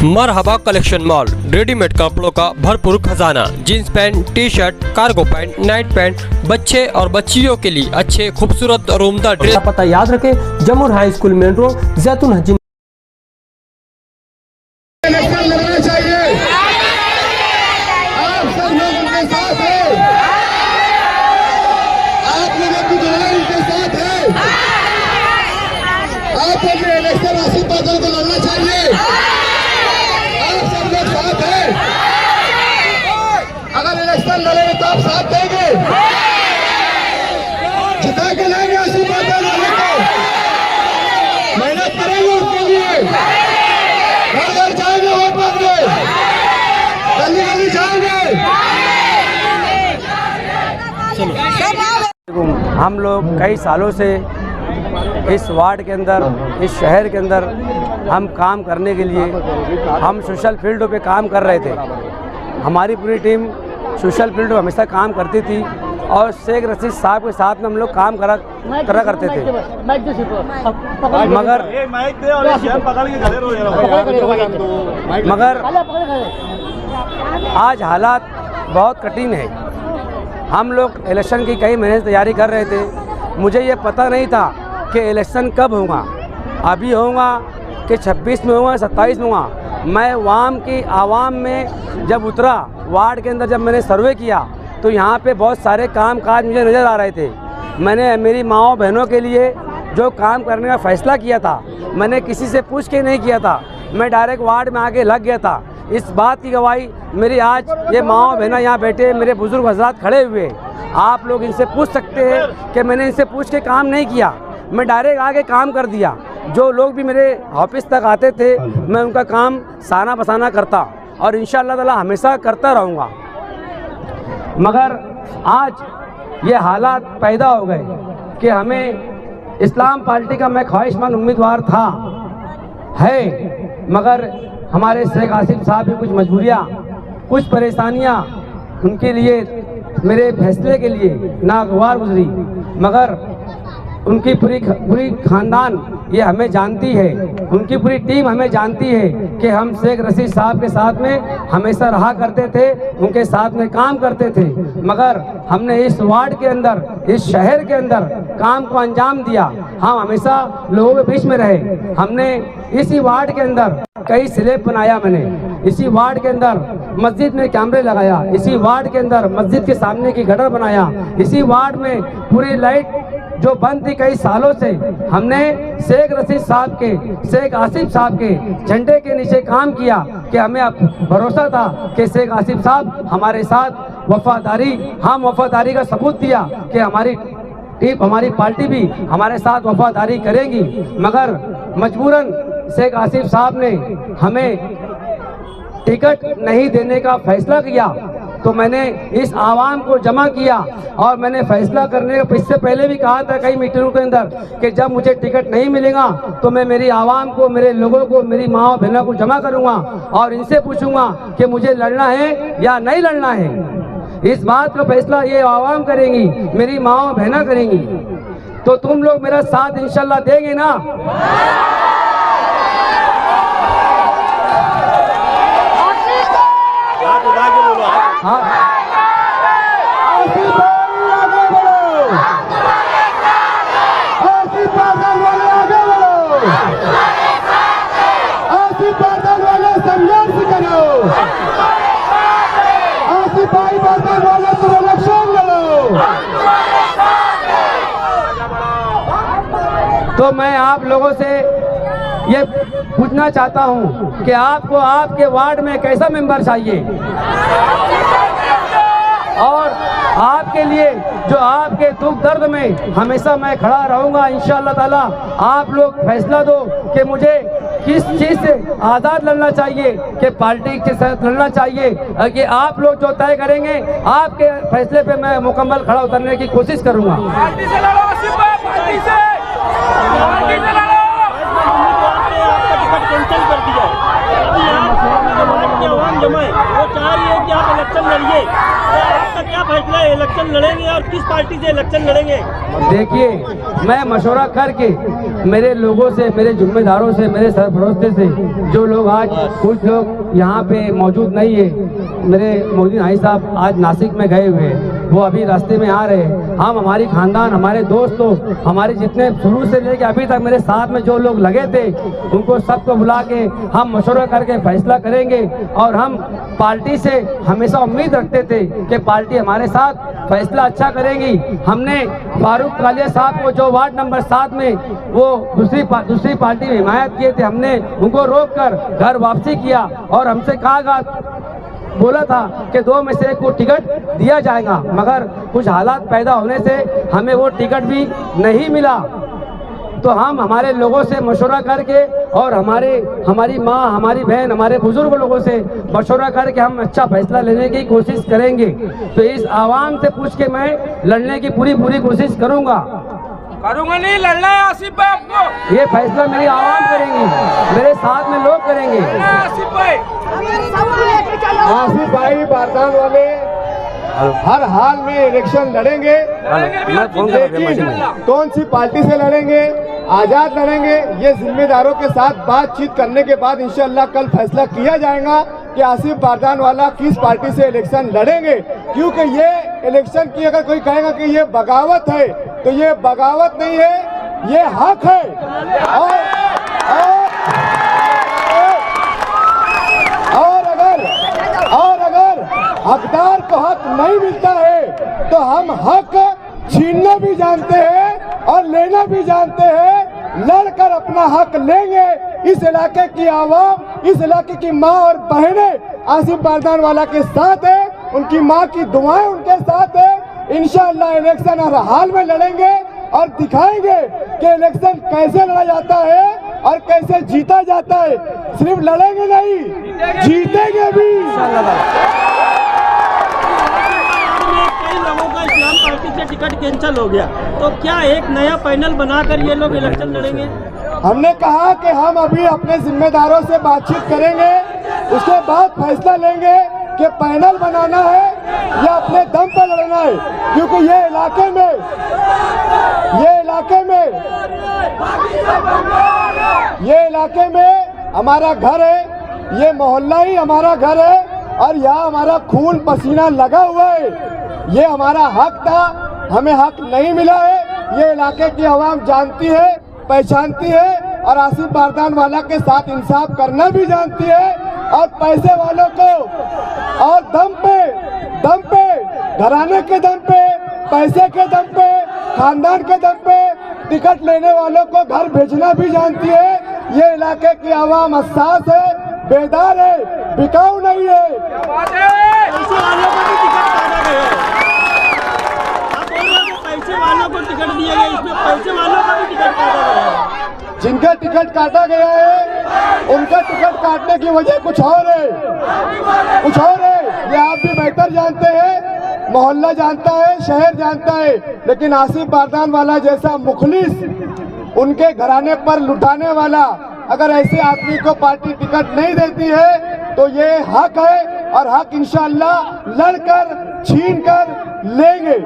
मरहबा collection mall, readymade कपड़ों का भरपूर खजाना, jeans pant, T shirt, cargo pant, night pant, बच्चे और बच्चियों के लिए अच्छे खूबसूरत और उम्दा ड्रेस। पता याद रखे, जमुर हाई स्कूल मेन रोड, जैतून हजी। इलेक्शन आसिफ बादल को लड़ना चाहिए। आप सब लोग साथ हैं। अगर इलेक्शन लड़े तो आप साथ देंगे, जिता के लाएंगे आसिफ बादल को, मेहनत करेंगे उसके लिए, घर घर जाएंगे वोट मांगने, गली गली जाएंगे। हम लोग कई सालों से इस वार्ड के अंदर, इस शहर के अंदर हम काम करने के लिए हम सोशल फील्ड पे काम कर रहे थे। हमारी पूरी टीम सोशल फील्ड पे हमेशा काम करती थी और शेख रशीद साहब के साथ में हम लोग काम करा करते थे। मगर आज हालात बहुत कठिन है। हम लोग इलेक्शन की कई महीने से तैयारी कर रहे थे। मुझे ये पता नहीं था कि इलेक्शन कब होगा, अभी होगा कि 26 में होगा, 27 में होगा। मैं वाम की आवाम में जब उतरा, वार्ड के अंदर जब मैंने सर्वे किया तो यहाँ पे बहुत सारे काम काज मुझे नज़र आ रहे थे। मैंने मेरी माओ बहनों के लिए जो काम करने का फ़ैसला किया था, मैंने किसी से पूछ के नहीं किया था, मैं डायरेक्ट वार्ड में आके लग गया था। इस बात की गवाही मेरी आज ये माओ बहना यहाँ बैठे, मेरे बुज़ुर्ग हज़रात खड़े हुए, आप लोग इनसे पूछ सकते हैं कि मैंने इनसे पूछ के काम नहीं किया, मैं डायरेक्ट आके काम कर दिया। जो लोग भी मेरे ऑफिस तक आते थे, मैं उनका काम साना बसाना करता और इंशाअल्लाह ताला हमेशा करता रहूँगा। मगर आज ये हालात पैदा हो गए कि हमें इस्लाम पार्टी का मैं ख्वाहिशमंद उम्मीदवार था है, मगर हमारे शेख आसिफ साहब की कुछ मजबूरियाँ, कुछ परेशानियाँ उनके लिए, मेरे फैसले के लिए नागवार गुजरी। मगर उनकी पूरी खानदान ये हमें जानती है, उनकी पूरी टीम हमें जानती है कि हम शेख रशीद साहब के साथ में हमेशा रहा करते थे, उनके साथ में काम करते थे। मगर हमने इस वार्ड के अंदर, इस शहर के अंदर काम को अंजाम दिया। हम हमेशा लोगों के बीच में रहे। हमने इसी वार्ड के अंदर कई स्लैब बनाया, मैंने इसी वार्ड के अंदर मस्जिद में कैमरे लगाया, इसी वार्ड के अंदर मस्जिद के सामने की गटर बनाया, इसी वार्ड में पूरी लाइट जो बंद थी कई सालों से, हमने शेख रशीद साहब के, शेख आसिफ साहब के झंडे के नीचे काम किया कि हमें अब भरोसा था कि शेख आसिफ साहब हमारे साथ वफादारी, हम वफादारी का सबूत दिया कि हमारी टीम, हमारी पार्टी भी हमारे साथ वफादारी करेगी। मगर मजबूरन शेख आसिफ साहब ने हमें टिकट नहीं देने का फैसला किया, तो मैंने इस आवाम को जमा किया और मैंने फैसला करने का इससे पहले भी कहा था कई मीटिंगों के अंदर कि जब मुझे टिकट नहीं मिलेगा तो मैं मेरी आवाम को, मेरे लोगों को, मेरी माँ बहनों को जमा करूँगा और इनसे पूछूंगा कि मुझे लड़ना है या नहीं लड़ना है। इस बात का फैसला ये आवाम करेंगी, मेरी माँ बहना करेंगी। तो तुम लोग मेरा साथ इंशाल्लाह देंगे ना? हाँ, संघर्ष करो, आसिफ भाई बादल वाले तुम इलेक्शन लड़ो। तो मैं आप लोगों से ये पूछना चाहता हूँ कि आपको आपके वार्ड में कैसा मेंबर चाहिए, और आपके लिए जो आपके दुख दर्द में हमेशा मैं खड़ा रहूँगा इंशाअल्लाह ताला। आप लोग फैसला दो कि मुझे किस चीज़ से आज़ाद लड़ना चाहिए, कि पार्टी के साथ लड़ना चाहिए, कि आप लोग जो तय करेंगे, आपके फैसले पे मैं मुकम्मल खड़ा उतरने की कोशिश करूँगा। वो चाह रही है कि आप इलेक्शन लड़िए, क्या फैसला है? इलेक्शन लड़ेंगे और किस पार्टी से इलेक्शन लड़ेंगे? देखिए, मैं मशवरा करके मेरे लोगों से, मेरे जिम्मेदारों से, मेरे सरफरोस्ते से, जो लोग आज कुछ लोग यहाँ पे मौजूद नहीं है, मेरे मोदी भाई साहब आज नासिक में गए हुए हैं, वो अभी रास्ते में आ रहे हैं। हम, हमारी खानदान, हमारे दोस्तों, हमारे जितने शुरू से लेके अभी तक मेरे साथ में जो लोग लगे थे, उनको सबको बुला के हम मशवरा करके फैसला करेंगे। और हम पार्टी से हमेशा उम्मीद रखते थे कि पार्टी हमारे साथ फैसला अच्छा करेगी। हमने फारूक कालिया साहब को, जो वार्ड नंबर 7 में वो दूसरी पार्टी में हिमायत किए थे, हमने उनको रोककर घर वापसी किया और हमसे कहा बोला था कि 2 में से 1 को टिकट दिया जाएगा, मगर कुछ हालात पैदा होने से हमें वो टिकट भी नहीं मिला। तो हम हमारे लोगों से मशवरा करके और हमारी माँ, हमारी बहन, हमारे बुजुर्ग लोगों से मशवरा करके हम अच्छा फैसला लेने की कोशिश करेंगे। तो इस आवाम से पूछ के मैं लड़ने की पूरी कोशिश करूँगा नहीं, लड़ना है आसिफ भाई आपको। ये फैसला मेरी आवाम करेंगी, मेरे साथ में लोग करेंगे। आसिफ भाई बारदान वाले हर हाल में इलेक्शन लड़ेंगे, लेकिन कौन सी पार्टी से लड़ेंगे, आजाद लड़ेंगे, ये जिम्मेदारों के साथ बातचीत करने के बाद इंशाअल्लाह कल फैसला किया जाएगा कि आसिफ बारदान वाला किस पार्टी से इलेक्शन लड़ेंगे। क्योंकि ये इलेक्शन की अगर कोई कहेगा कि ये बगावत है, तो ये बगावत नहीं है, ये हक है। और अगर हकदार को हक नहीं मिलता है तो हम हक छीनना भी जानते हैं और लेना भी जानते हैं। लड़कर अपना हक लेंगे। इस इलाके की आवाम, इस इलाके की माँ और बहनें आसिफ बारदान वाला के साथ है, उनकी माँ की दुआएं उनके साथ है। इंशाअल्लाह इलेक्शन हर हाल में लड़ेंगे और दिखाएंगे कि इलेक्शन कैसे लड़ा जाता है और कैसे जीता जाता है। सिर्फ लड़ेंगे नहीं, जीतेंगे भी। कई लोगों का इस्लाम पार्टी से टिकट कैंसिल हो गया, तो क्या एक नया पैनल बनाकर ये लोग इलेक्शन लड़ेंगे? हमने कहा कि हम अभी अपने जिम्मेदारों से बातचीत करेंगे, उसके बाद फैसला लेंगे कि पैनल बनाना है या अपने दम पर लड़ना है। क्योंकि ये इलाके में हमारा घर है, ये मोहल्ला ही हमारा घर है और यहाँ हमारा खून पसीना लगा हुआ है। ये हमारा हक था, हमें हक नहीं मिला है। ये इलाके की आवाम जानती है, पहचानती है और आसिफ बारदान वाला के साथ इंसाफ करना भी जानती है। और पैसे वालों को और दम पे घराने के दम पे, पैसे के दम पे, खानदान के दम पे टिकट लेने वालों को घर भेजना भी जानती है। ये इलाके की आवाम हसास है, बेदार है, बिकाऊ नहीं है। पैसे वालों को भी टिकट काटा गया है। आप बोल रहे हैं पैसे वालों को टिकट दिया गया, इसमें पैसे वालों को भी टिकट काटा गया है। जिनका टिकट काटा गया है उनका टिकट काटने की वजह कुछ और है। ये आप भी बेहतर जानते हैं, मोहल्ला जानता है, शहर जानता है। लेकिन आसिफ बारदान वाला जैसा मुखलिस, उनके घराने पर लुटाने वाला, अगर ऐसे आदमी को पार्टी टिकट नहीं देती है तो ये हक है और हक इंशाअल्लाह लड़कर छीन कर लेंगे।